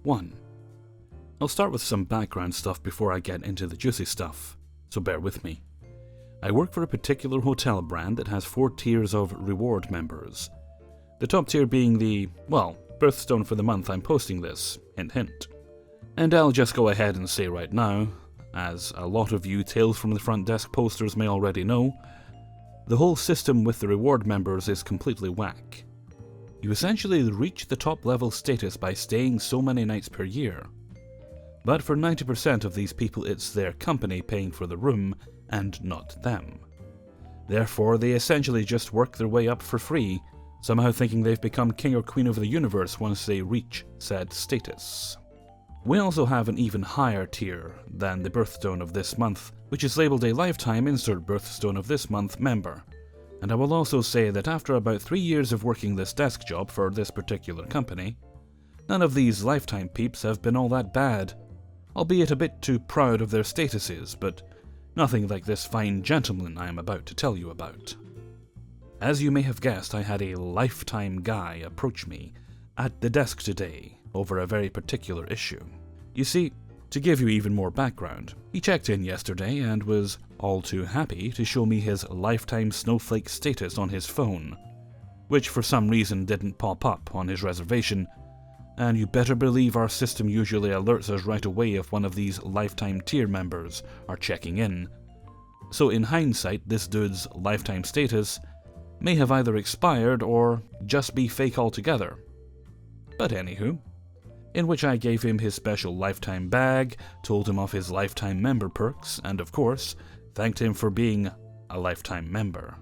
1. I'll start with some background stuff before I get into the juicy stuff, so bear with me. I work for a particular hotel brand that has 4 tiers of reward members. The top tier being the, birthstone for the month I'm posting this, hint hint. And I'll just go ahead and say right now, as a lot of you Tales from the Front Desk posters may already know, the whole system with the reward members is completely whack. You essentially reach the top level status by staying so many nights per year. But for 90% of these people it's their company paying for the room and not them. Therefore they essentially just work their way up for free, somehow thinking they've become king or queen of the universe once they reach said status. We also have an even higher tier than the birthstone of this month, which is labelled a lifetime insert birthstone of this month member. And I will also say that after about 3 years of working this desk job for this particular company, none of these lifetime peeps have been all that bad, albeit a bit too proud of their statuses, but nothing like this fine gentleman I am about to tell you about. As you may have guessed, I had a lifetime guy approach me at the desk today over a very particular issue. You see, to give you even more background, he checked in yesterday and was all too happy to show me his lifetime snowflake status on his phone, which for some reason didn't pop up on his reservation, and you better believe our system usually alerts us right away if one of these lifetime tier members are checking in. So in hindsight, this dude's lifetime status may have either expired or just be fake altogether. But anywho, in which I gave him his special lifetime bag, told him of his lifetime member perks, and of course, thanked him for being a lifetime member.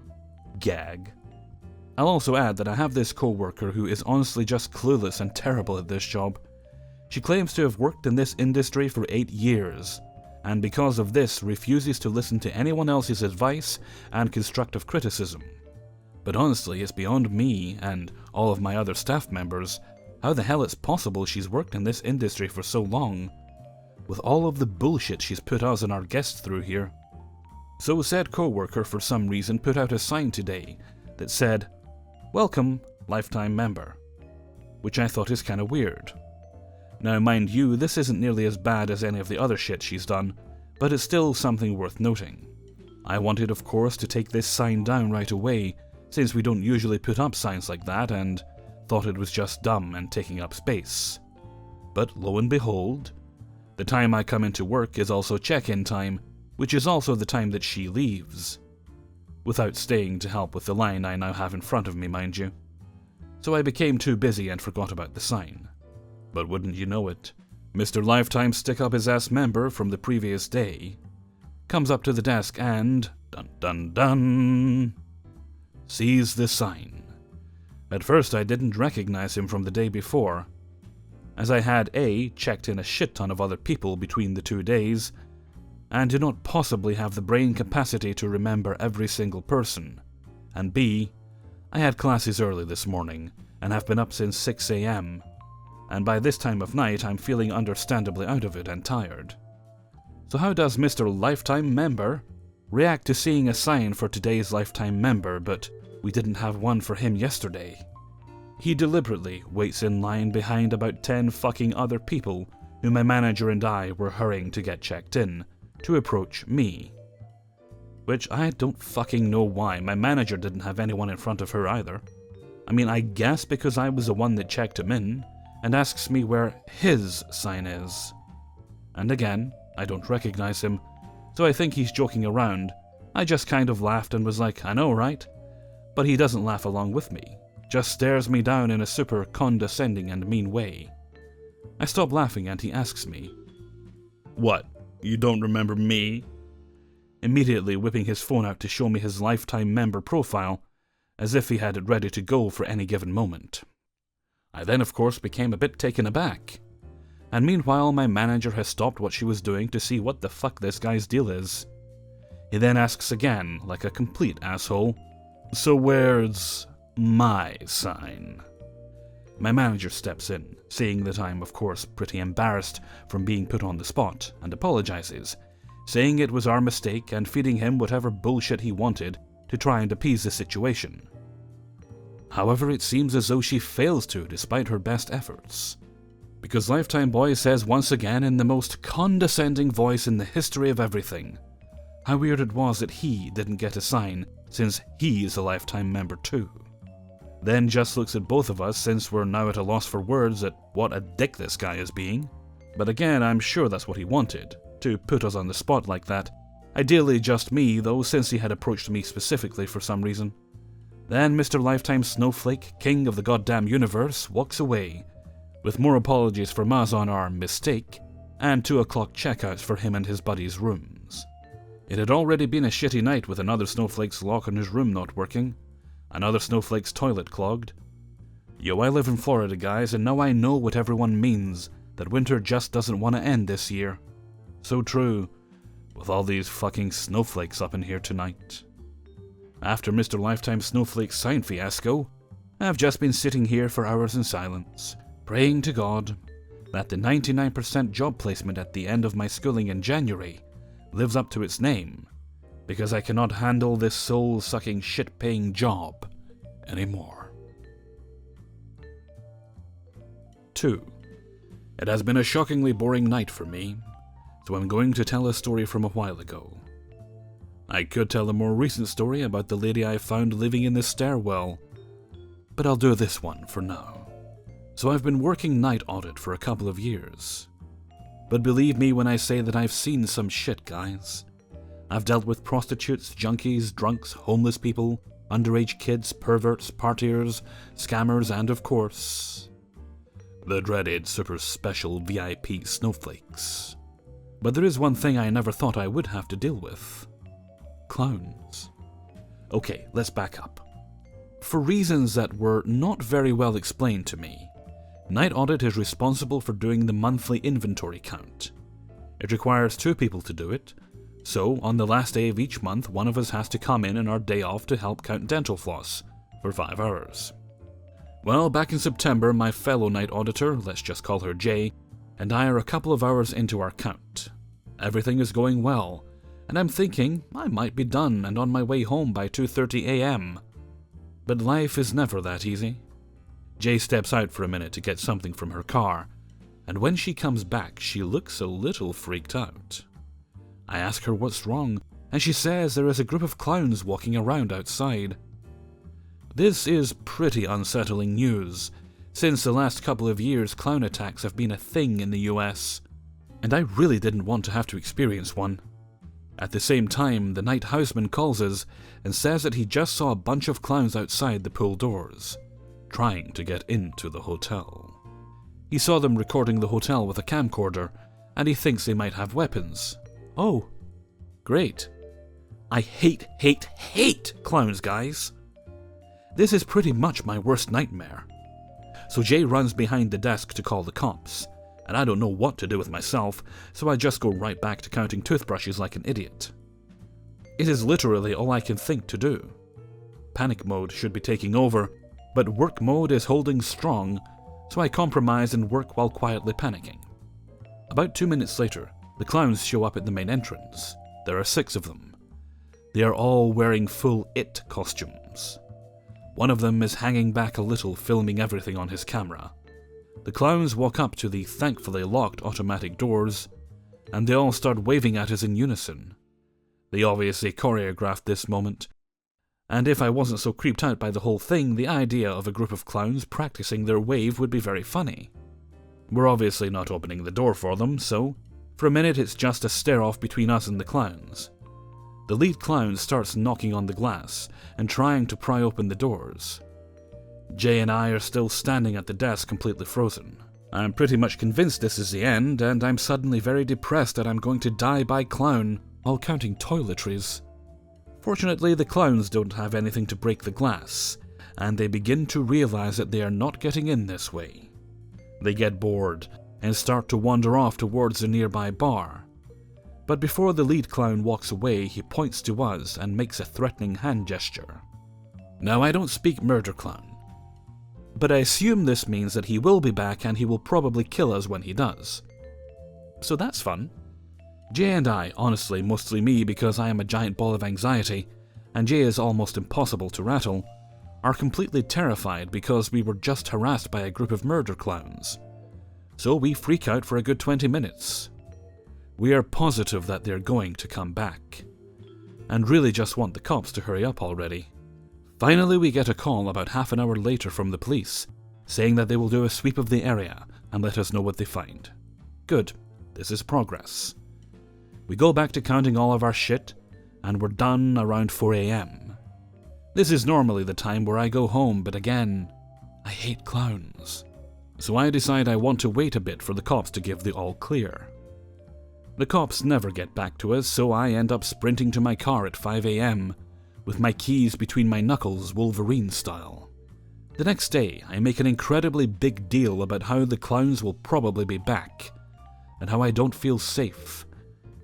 Gag. I'll also add that I have this co-worker who is honestly just clueless and terrible at this job. She claims to have worked in this industry for 8 years, and because of this refuses to listen to anyone else's advice and constructive criticism. But honestly, it's beyond me and all of my other staff members how the hell it's possible she's worked in this industry for so long, with all of the bullshit she's put us and our guests through here. So said co-worker for some reason put out a sign today that said, "Welcome, lifetime member," which I thought is kinda weird. Now mind you, this isn't nearly as bad as any of the other shit she's done, but it's still something worth noting. I wanted of course to take this sign down right away, since we don't usually put up signs like that, and thought it was just dumb and taking up space. But lo and behold, the time I come into work is also check-in time, which is also the time that she leaves. Without staying to help with the line I now have in front of me, mind you. So I became too busy and forgot about the sign. But wouldn't you know it, Mr. Lifetime Stick-Up-His-Ass member from the previous day comes up to the desk and, dun dun dun, sees the sign. At first I didn't recognize him from the day before, as I had A, checked in a shit ton of other people between the 2 days, and did not possibly have the brain capacity to remember every single person, and B, I had classes early this morning, and have been up since 6 AM, and by this time of night I'm feeling understandably out of it and tired. So how does Mr. Lifetime Member react to seeing a sign for today's Lifetime Member, but we didn't have one for him yesterday? He deliberately waits in line behind about 10 fucking other people who my manager and I were hurrying to get checked in, to approach me. Which I don't fucking know why my manager didn't have anyone in front of her either. I mean, I guess because I was the one that checked him in, and asks me where his sign is. And again, I don't recognize him, so I think he's joking around. I just kind of laughed and was like, I know, right? But he doesn't laugh along with me, just stares me down in a super condescending and mean way. I stop laughing and he asks me, "What, you don't remember me?" Immediately whipping his phone out to show me his lifetime member profile, as if he had it ready to go for any given moment. I then of course became a bit taken aback, and meanwhile my manager has stopped what she was doing to see what the fuck this guy's deal is. He then asks again, like a complete asshole, "So where's my sign?" My manager steps in, seeing that I'm of course pretty embarrassed from being put on the spot, and apologizes, saying it was our mistake and feeding him whatever bullshit he wanted to try and appease the situation. However, it seems as though she fails to despite her best efforts. Because Lifetime Boy says once again in the most condescending voice in the history of everything, how weird it was that he didn't get a sign since he is a Lifetime member too. Then just looks at both of us since we're now at a loss for words at what a dick this guy is being. But again, I'm sure that's what he wanted, to put us on the spot like that. Ideally just me, though, since he had approached me specifically for some reason. Then Mr. Lifetime Snowflake, king of the goddamn universe, walks away, with more apologies from us on our mistake, and 2 o'clock checkouts for him and his buddies' rooms. It had already been a shitty night with another Snowflake's lock on his room not working, another Snowflake's toilet clogged. Yo, I live in Florida, guys, and now I know what everyone means, that winter just doesn't want to end this year. So true, with all these fucking snowflakes up in here tonight. After Mr. Lifetime Snowflake's sign fiasco, I've just been sitting here for hours in silence, praying to God that the 99% job placement at the end of my schooling in January lives up to its name, because I cannot handle this soul-sucking shit-paying job anymore. 2. It has been a shockingly boring night for me, so I'm going to tell a story from a while ago. I could tell a more recent story about the lady I found living in the stairwell, but I'll do this one for now. So I've been working night audit for a couple of years. But believe me when I say that I've seen some shit, guys. I've dealt with prostitutes, junkies, drunks, homeless people, underage kids, perverts, partiers, scammers, and of course, the dreaded super special VIP snowflakes. But there is one thing I never thought I would have to deal with. Clowns. Okay, let's back up. For reasons that were not very well explained to me, Night Audit is responsible for doing the monthly inventory count. It requires 2 people to do it, so on the last day of each month, one of us has to come in on our day off to help count dental floss for 5 hours. Well, back in September, my fellow night auditor, let's just call her Jay, and I are a couple of hours into our count. Everything is going well, and I'm thinking I might be done and on my way home by 2:30 a.m. But life is never that easy. Jay steps out for a minute to get something from her car, and when she comes back, she looks a little freaked out. I ask her what's wrong, and she says there is a group of clowns walking around outside. This is pretty unsettling news, since the last couple of years clown attacks have been a thing in the US, and I really didn't want to have to experience one. At the same time, the night houseman calls us and says that he just saw a bunch of clowns outside the pool doors, trying to get into the hotel. He saw them recording the hotel with a camcorder, and he thinks they might have weapons. Oh, great. I hate clowns, guys. This is pretty much my worst nightmare. So Jay runs behind the desk to call the cops, and I don't know what to do with myself, so I just go right back to counting toothbrushes like an idiot. It is literally all I can think to do. Panic mode should be taking over, but work mode is holding strong, so I compromise and work while quietly panicking. About 2 minutes later, the clowns show up at the main entrance. There are 6 of them. They are all wearing full IT costumes. One of them is hanging back a little, filming everything on his camera. The clowns walk up to the thankfully locked automatic doors, and they all start waving at us in unison. They obviously choreographed this moment, and if I wasn't so creeped out by the whole thing, the idea of a group of clowns practicing their wave would be very funny. We're obviously not opening the door for them, so for a minute it's just a stare-off between us and the clowns. The lead clown starts knocking on the glass and trying to pry open the doors. Jay and I are still standing at the desk completely frozen. I'm pretty much convinced this is the end, and I'm suddenly very depressed that I'm going to die by clown while counting toiletries. Fortunately, the clowns don't have anything to break the glass, and they begin to realize that they are not getting in this way. They get bored and start to wander off towards a nearby bar. But before the lead clown walks away, he points to us and makes a threatening hand gesture. Now, I don't speak murder clown, but I assume this means that he will be back and he will probably kill us when he does. So that's fun. Jay and I, honestly mostly me because I am a giant ball of anxiety, and Jay is almost impossible to rattle, are completely terrified because we were just harassed by a group of murder clowns. So we freak out for a good 20 minutes. We are positive that they're going to come back, and really just want the cops to hurry up already. Finally, we get a call about half an hour later from the police, saying that they will do a sweep of the area and let us know what they find. Good, this is progress. We go back to counting all of our shit, and we're done around 4 AM. This is normally the time where I go home, but again, I hate clowns. So I decide I want to wait a bit for the cops to give the all clear. The cops never get back to us, so I end up sprinting to my car at 5 AM, with my keys between my knuckles, Wolverine style. The next day, I make an incredibly big deal about how the clowns will probably be back, and how I don't feel safe,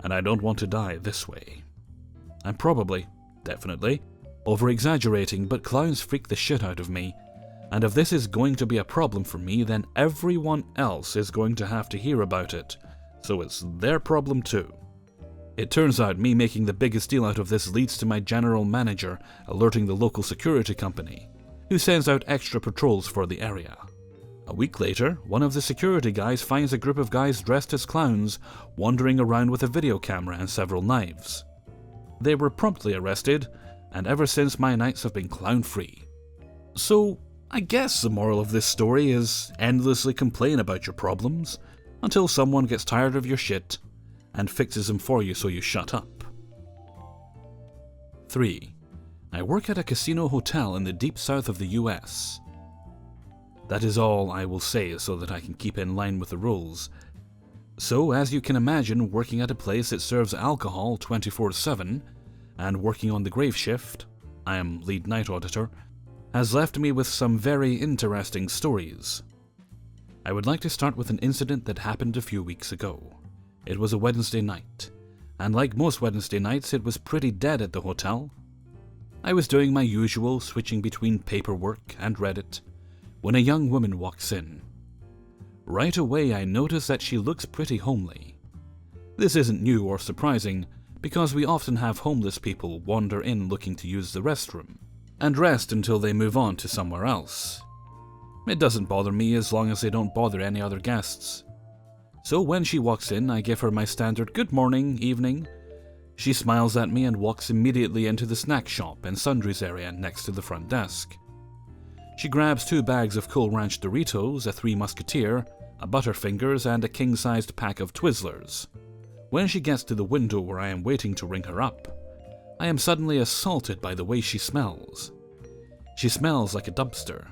and I don't want to die this way. I'm probably, definitely, over-exaggerating, but clowns freak the shit out of me, and if this is going to be a problem for me, then everyone else is going to have to hear about it, so it's their problem too. It turns out me making the biggest deal out of this leads to my general manager alerting the local security company, who sends out extra patrols for the area. A week later, one of the security guys finds a group of guys dressed as clowns wandering around with a video camera and several knives. They were promptly arrested, and ever since my nights have been clown-free. So, I guess the moral of this story is endlessly complain about your problems until someone gets tired of your shit and fixes them for you so you shut up. 3. I work at a casino hotel in the deep south of the US. That is all I will say so that I can keep in line with the rules. So, as you can imagine, working at a place that serves alcohol 24/7 and working on the grave shift, I am lead night auditor, has left me with some very interesting stories. I would like to start with an incident that happened a few weeks ago. It was a Wednesday night, and like most Wednesday nights, it was pretty dead at the hotel. I was doing my usual, switching between paperwork and Reddit, when a young woman walks in. Right away, I notice that she looks pretty homely. This isn't new or surprising, because we often have homeless people wander in looking to use the restroom, and rest until they move on to somewhere else. It doesn't bother me as long as they don't bother any other guests. So when she walks in, I give her my standard good morning, evening. She smiles at me and walks immediately into the snack shop and sundries area next to the front desk. She grabs 2 bags of Cool Ranch Doritos, a 3 Musketeer, a Butterfingers, and a king-sized pack of Twizzlers. When she gets to the window where I am waiting to ring her up, I am suddenly assaulted by the way she smells. She smells like a dumpster.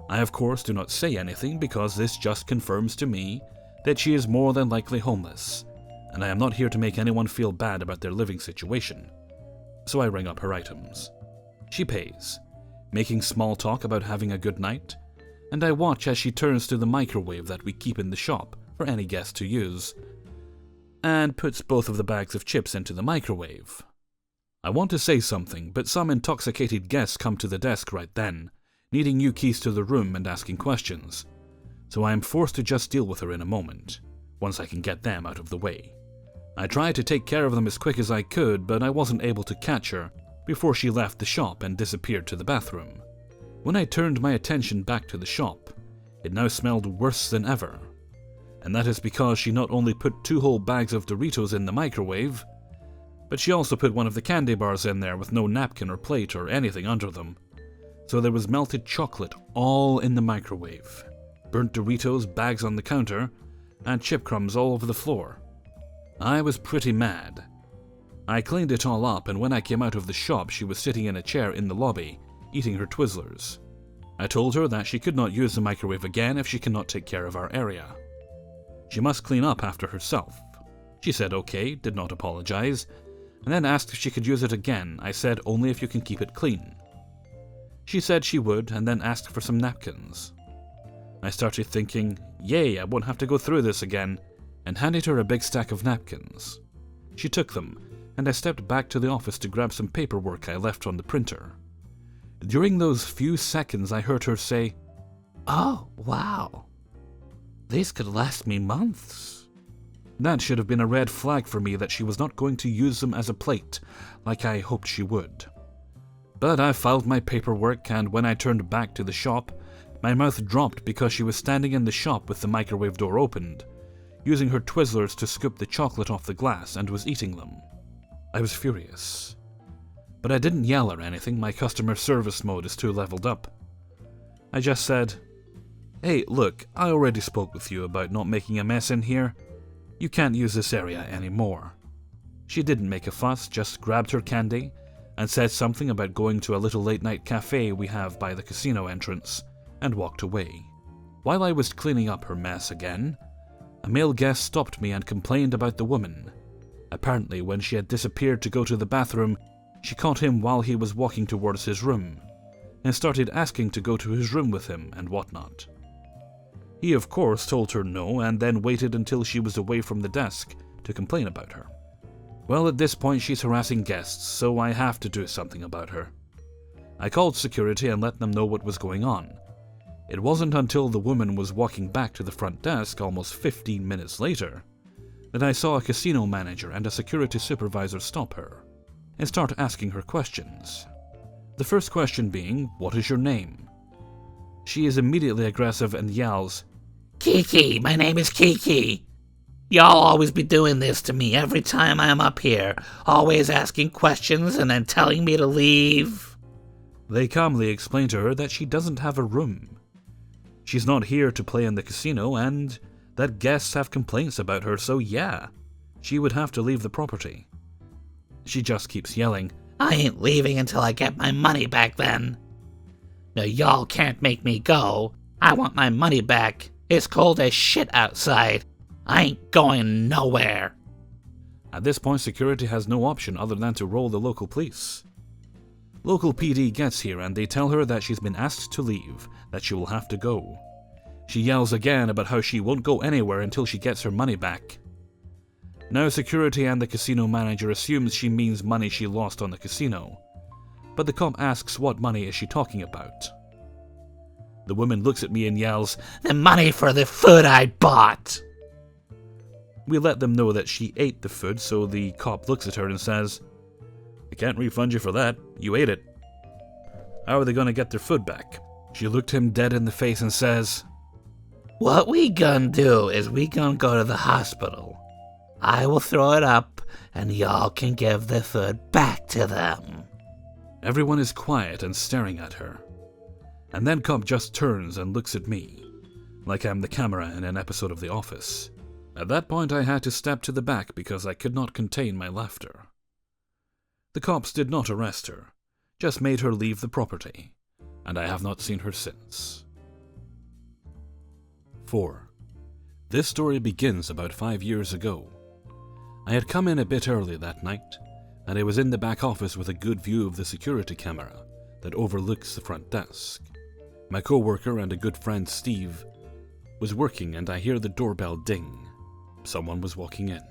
I of course do not say anything because this just confirms to me that she is more than likely homeless, and I am not here to make anyone feel bad about their living situation. So I ring up her items. She pays, making small talk about having a good night, and I watch as she turns to the microwave that we keep in the shop for any guest to use, and puts both of the bags of chips into the microwave. I want to say something, but some intoxicated guests come to the desk right then, needing new keys to the room and asking questions, so I am forced to just deal with her in a moment, once I can get them out of the way. I tried to take care of them as quick as I could, but I wasn't able to catch her before she left the shop and disappeared to the bathroom. When I turned my attention back to the shop, it now smelled worse than ever, and that is because she not only put 2 whole bags of Doritos in the microwave, but she also put one of the candy bars in there with no napkin or plate or anything under them. So there was melted chocolate all in the microwave, burnt Doritos bags on the counter, and chip crumbs all over the floor. I was pretty mad. I cleaned it all up, and when I came out of the shop, she was sitting in a chair in the lobby, eating her Twizzlers. I told her that she could not use the microwave again if she cannot take care of our area. She must clean up after herself. She said okay, did not apologize, and then asked if she could use it again. I said only if you can keep it clean. She said she would, and then asked for some napkins. I started thinking, yay, I won't have to go through this again, and handed her a big stack of napkins. She took them, and I stepped back to the office to grab some paperwork I left on the printer. During those few seconds, I heard her say, "Oh, wow. These could last me months." That should have been a red flag for me that she was not going to use them as a plate, like I hoped she would. But I filed my paperwork, and when I turned back to the shop, My mouth dropped because she was standing in the shop with the microwave door opened, using her Twizzlers to scoop the chocolate off the glass and was eating them. I was furious. But I didn't yell or anything, my customer service mode is too leveled up. I just said, "Hey, look, I already spoke with you about not making a mess in here. You can't use this area anymore." She didn't make a fuss, just grabbed her candy and said something about going to a little late-night cafe we have by the casino entrance, and walked away. While I was cleaning up her mess again, a male guest stopped me and complained about the woman. Apparently, when she had disappeared to go to the bathroom, she caught him while he was walking towards his room, and started asking to go to his room with him and whatnot. He of course told her no, and then waited until she was away from the desk to complain about her. Well, at this point she's harassing guests, so I have to do something about her. I called security and let them know what was going on. It wasn't until the woman was walking back to the front desk almost 15 minutes later that I saw a casino manager and a security supervisor stop her and start asking her questions. The first question being, "What is your name?" She is immediately aggressive and yells, "Kiki, my name is Kiki. Y'all always be doing this to me every time I'm up here, always asking questions and then telling me to leave." They calmly explain to her that she doesn't have a room. She's not here to play in the casino and that guests have complaints about her, so yeah, she would have to leave the property. She just keeps yelling, "I ain't leaving until I get my money back then. No, y'all can't make me go. I want my money back. It's cold as shit outside. I ain't going nowhere." At this point, security has no option other than to roll the local police. Local PD gets here and they tell her that she's been asked to leave, that she will have to go. She yells again about how she won't go anywhere until she gets her money back. Now security and the casino manager assumes she means money she lost on the casino, but the cop asks what money is she talking about. The woman looks at me and yells, "The money for the food I bought." We let them know that she ate the food, so the cop looks at her and says, "I can't refund you for that, you ate it. How are they going to get their food back?" She looked him dead in the face and says, "What we gonna do is we gonna go to the hospital. I will throw it up and y'all can give the food back to them." Everyone is quiet and staring at her. And then cop just turns and looks at me, like I'm the camera in an episode of The Office. At that point I had to step to the back because I could not contain my laughter. The cops did not arrest her, just made her leave the property, and I have not seen her since. 4. This story begins about 5 years ago. I had come in a bit early that night, and I was in the back office with a good view of the security camera that overlooks the front desk. My co-worker and a good friend, Steve, was working and I hear the doorbell ding. Someone was walking in.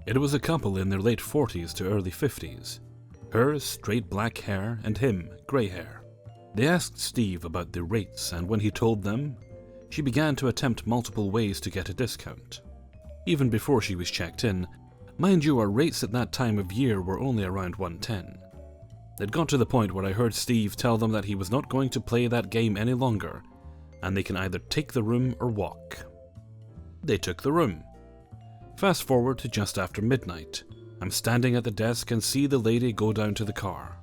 It was a couple in their late 40s to early 50s. Her, straight black hair, and him, grey hair. They asked Steve about the rates, and when he told them, she began to attempt multiple ways to get a discount. Even before she was checked in, mind you, our rates at that time of year were only around 110. It got to the point where I heard Steve tell them that he was not going to play that game any longer, and they can either take the room or walk. They took the room. Fast forward to just after midnight. I'm standing at the desk and see the lady go down to the car.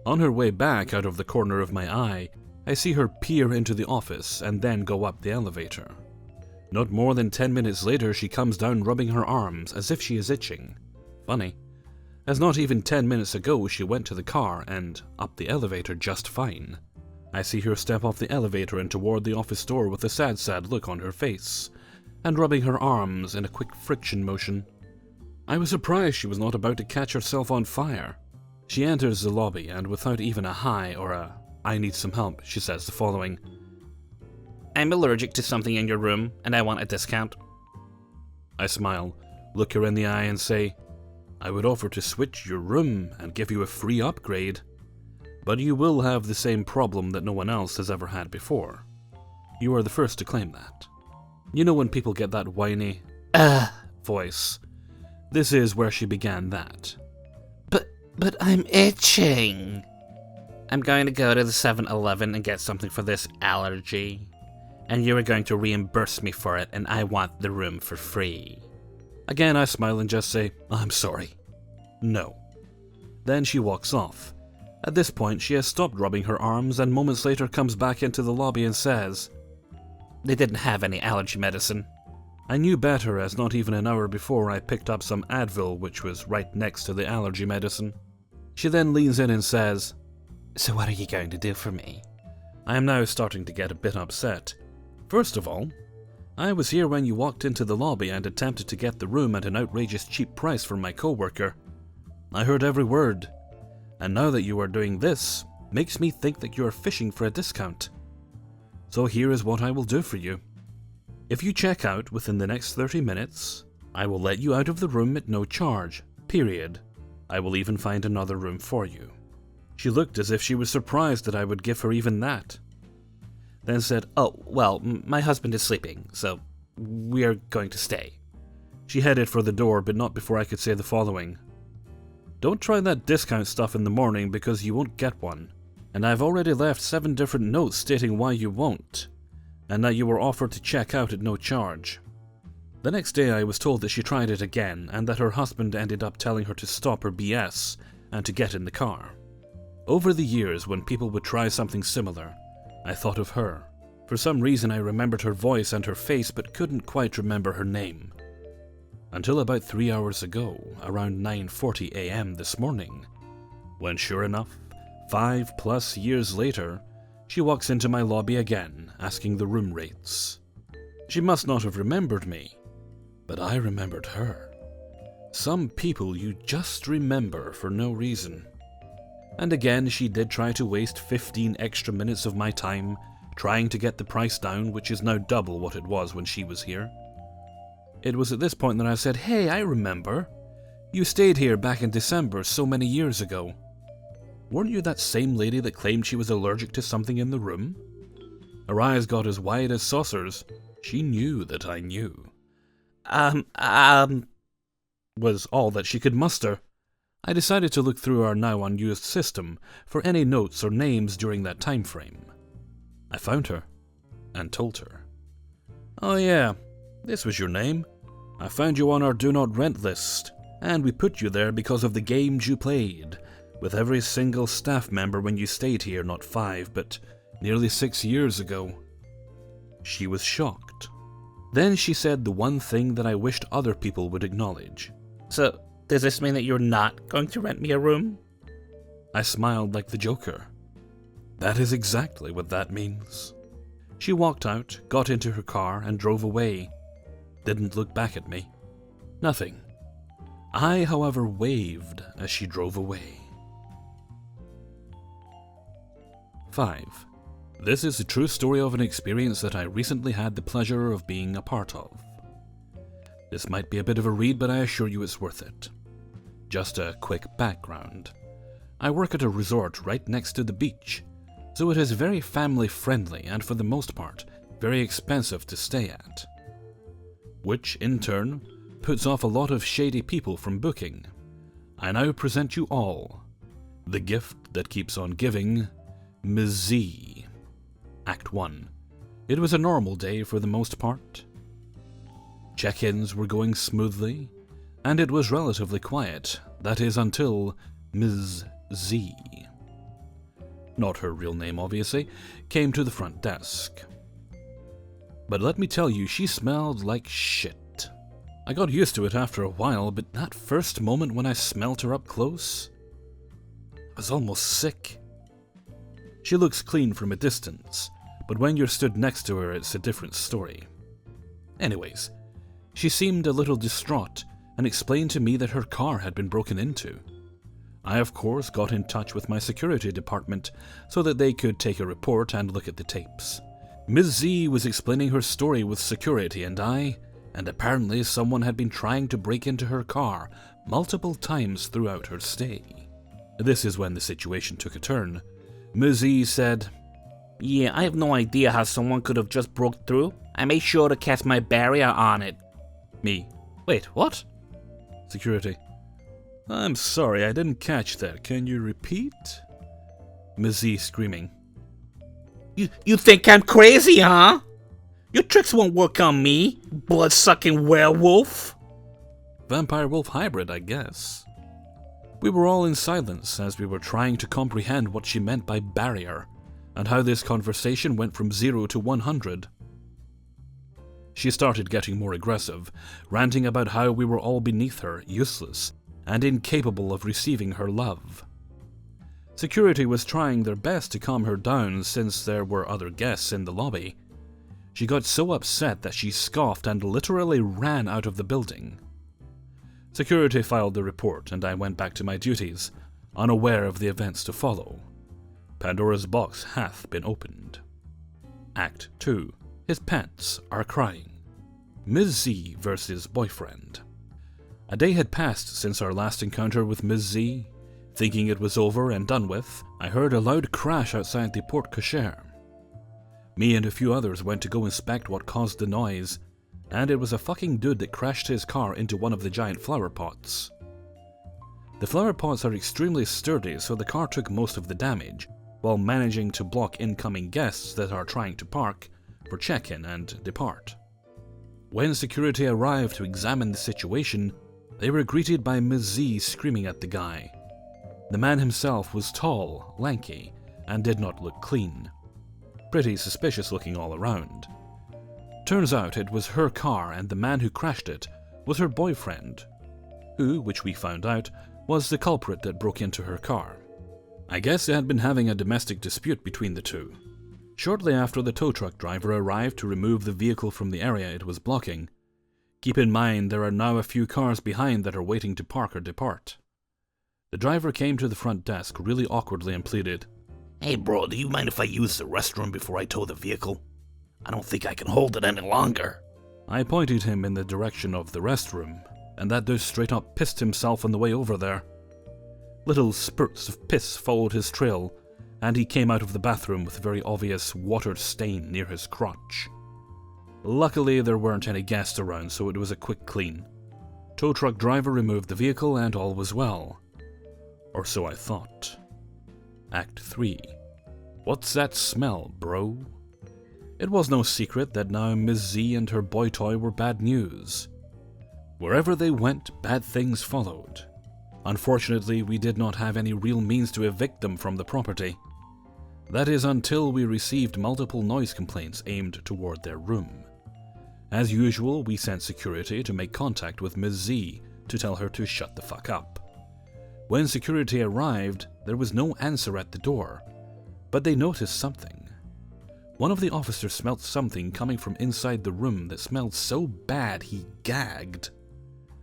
On her way back, out of the corner of my eye, I see her peer into the office and then go up the elevator. Not more than 10 minutes later, she comes down rubbing her arms as if she is itching. Funny, as not even 10 minutes ago she went to the car and up the elevator just fine. I see her step off the elevator and toward the office door with a sad look on her face, and rubbing her arms in a quick friction motion. I was surprised she was not about to catch herself on fire. She enters the lobby and without even a hi or a "I need some help," she says the following: "I'm allergic to something in your room and I want a discount." I smile, look her in the eye and say, "I would offer to switch your room and give you a free upgrade, but you will have the same problem that no one else has ever had before. You are the first to claim that. You know when people get that whiny voice? This is where she began that. But I'm itching." I'm going to go to the 7-Eleven and get something for this allergy. And you are going to reimburse me for it, and I want the room for free. Again, I smile and just say, I'm sorry. No. Then she walks off. At this point, she has stopped rubbing her arms and moments later comes back into the lobby and says, They didn't have any allergy medicine. I knew better, as not even an hour before I picked up some Advil, which was right next to the allergy medicine. She then leans in and says, So what are you going to do for me? I am now starting to get a bit upset. First of all, I was here when you walked into the lobby and attempted to get the room at an outrageous cheap price for my coworker. I heard every word, and now that you are doing this, makes me think that you are fishing for a discount. So here is what I will do for you. If you check out within the next 30 minutes, I will let you out of the room at no charge, period. I will even find another room for you. She looked as if she was surprised that I would give her even that. Then said, Oh, well, my husband is sleeping, so we are going to stay. She headed for the door, but not before I could say the following. Don't try that discount stuff in the morning because you won't get one. And I've already left 7 different notes stating why you won't, and that you were offered to check out at no charge. The next day I was told that she tried it again, and that her husband ended up telling her to stop her BS and to get in the car. Over the years, when people would try something similar, I thought of her. For some reason I remembered her voice and her face, but couldn't quite remember her name. Until about 3 hours ago, around 9:40 a.m. this morning, when sure enough, 5+ years later, she walks into my lobby again, asking the room rates. She must not have remembered me, but I remembered her. Some people you just remember for no reason. And again, she did try to waste 15 extra minutes of my time trying to get the price down, which is now double what it was when she was here. It was at this point that I said, Hey, I remember. You stayed here back in December so many years ago. Weren't you that same lady that claimed she was allergic to something in the room? Her eyes got as wide as saucers. She knew that I knew. Was all that she could muster. I decided to look through our now unused system for any notes or names during that time frame. I found her and told her. Oh yeah, this was your name. I found you on our do not rent list, and we put you there because of the games you played with every single staff member when you stayed here not 5, but nearly 6 years ago. She was shocked. Then she said the one thing that I wished other people would acknowledge. So, does this mean that you're not going to rent me a room? I smiled like the Joker. That is exactly what that means. She walked out, got into her car, and drove away. Didn't look back at me. Nothing. I, however, waved as she drove away. 5. This is a true story of an experience that I recently had the pleasure of being a part of. This might be a bit of a read, but I assure you it's worth it. Just a quick background. I work at a resort right next to the beach, so it is very family-friendly and for the most part, very expensive to stay at. Which, in turn, puts off a lot of shady people from booking. I now present you all the gift that keeps on giving, Ms. Z. Act 1. It was a normal day for the most part. Check-ins were going smoothly, and it was relatively quiet, that is until Ms. Z, not her real name obviously, came to the front desk. But let me tell you, she smelled like shit. I got used to it after a while, but that first moment when I smelled her up close, I was almost sick. She looks clean from a distance, but when you're stood next to her, it's a different story. Anyways, she seemed a little distraught and explained to me that her car had been broken into. I, of course, got in touch with my security department so that they could take a report and look at the tapes. Ms. Z was explaining her story with security and apparently someone had been trying to break into her car multiple times throughout her stay. This is when the situation took a turn. Ms. Z said, Yeah, I have no idea how someone could have just broke through. I made sure to cast my barrier on it. Me. Wait, what? Security. I'm sorry, I didn't catch that. Can you repeat? Ms. Z screaming. You think I'm crazy, huh? Your tricks won't work on me, blood-sucking werewolf. Vampire wolf hybrid, I guess. We were all in silence as we were trying to comprehend what she meant by barrier, and how this conversation went from 0 to 100. She started getting more aggressive, ranting about how we were all beneath her, useless, and incapable of receiving her love. Security was trying their best to calm her down since there were other guests in the lobby. She got so upset that she scoffed and literally ran out of the building. Security filed the report and I went back to my duties, unaware of the events to follow. Pandora's box hath been opened. Act 2. His pants are crying. Ms. Z versus boyfriend. A day had passed since our last encounter with Ms. Z. Thinking it was over and done with, I heard a loud crash outside the porte cochere. Me and a few others went to go inspect what caused the noise, and it was a fucking dude that crashed his car into one of the giant flower pots. The flower pots are extremely sturdy, so the car took most of the damage, while managing to block incoming guests that are trying to park for check-in and depart. When security arrived to examine the situation, they were greeted by Ms. Z screaming at the guy. The man himself was tall, lanky, and did not look clean. Pretty suspicious looking all around. Turns out it was her car and the man who crashed it was her boyfriend, who, which we found out, was the culprit that broke into her car. I guess they had been having a domestic dispute between the two. Shortly after, the tow truck driver arrived to remove the vehicle from the area it was blocking. Keep in mind there are now a few cars behind that are waiting to park or depart. The driver came to the front desk really awkwardly and pleaded, "Hey bro, do you mind if I use the restroom before I tow the vehicle? I don't think I can hold it any longer." I pointed him in the direction of the restroom, and that dude straight up pissed himself on the way over there. Little spurts of piss followed his trail, and he came out of the bathroom with a very obvious water stain near his crotch. Luckily, there weren't any guests around, so it was a quick clean. Tow truck driver removed the vehicle and all was well. Or so I thought. Act 3. What's that smell, bro? It was no secret that now Ms. Z and her boy toy were bad news. Wherever they went, bad things followed. Unfortunately, we did not have any real means to evict them from the property. That is until we received multiple noise complaints aimed toward their room. As usual, we sent security to make contact with Ms. Z to tell her to shut the fuck up. When security arrived, there was no answer at the door, but they noticed something. One of the officers smelt something coming from inside the room that smelled so bad he gagged.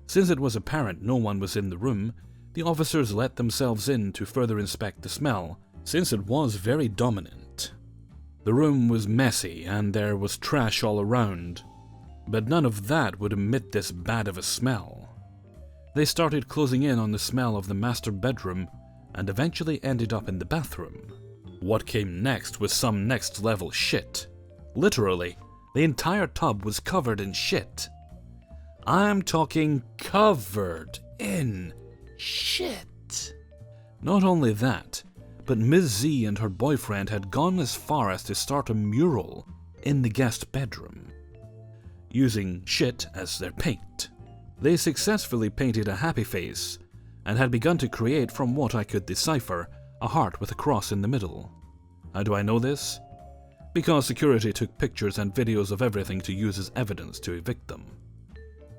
Since it was apparent no one was in the room, the officers let themselves in to further inspect the smell, since it was very dominant. The room was messy and there was trash all around, but none of that would emit this bad of a smell. They started closing in on the smell of the master bedroom and eventually ended up in the bathroom. What came next was some next level shit. Literally, the entire tub was covered in shit. I'm talking covered in shit. Not only that, but Ms. Z and her boyfriend had gone as far as to start a mural in the guest bedroom, using shit as their paint. They successfully painted a happy face and had begun to create, from what I could decipher, a heart with a cross in the middle. How do I know this? Because security took pictures and videos of everything to use as evidence to evict them.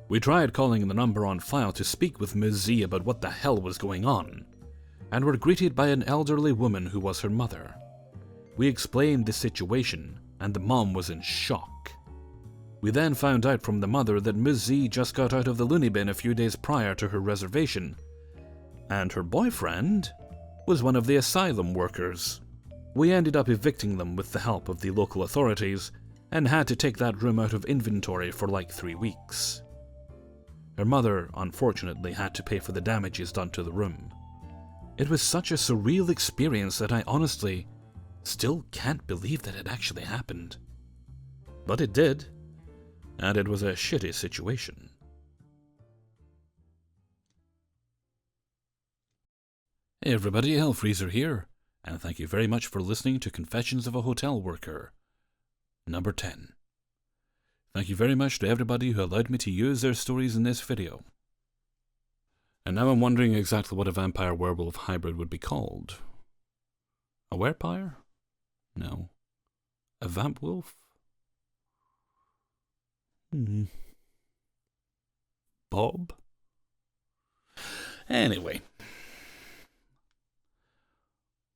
We tried calling the number on file to speak with Ms. Z about what the hell was going on, and were greeted by an elderly woman who was her mother. We explained the situation, and the mom was in shock. We then found out from the mother that Ms. Z just got out of the loony bin a few days prior to her reservation, and her boyfriend was one of the asylum workers. We ended up evicting them with the help of the local authorities, and had to take that room out of inventory for like 3 weeks. Her mother, unfortunately, had to pay for the damages done to the room. It was such a surreal experience that I honestly still can't believe that it actually happened. But it did, and it was a shitty situation. Hey everybody, Hellfreezer here, And thank you very much for listening to Confessions of a Hotel Worker, number 10. Thank you very much to everybody who allowed me to use their stories in this video. And now I'm wondering exactly what a vampire-werewolf hybrid would be called. A werepire? No. A vamp wolf? Bob? Anyway.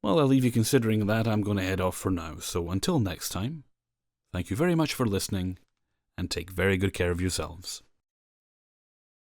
Well, I'll leave you considering that. I'm going to head off for now. So until next time, thank you very much for listening, and take very good care of yourselves.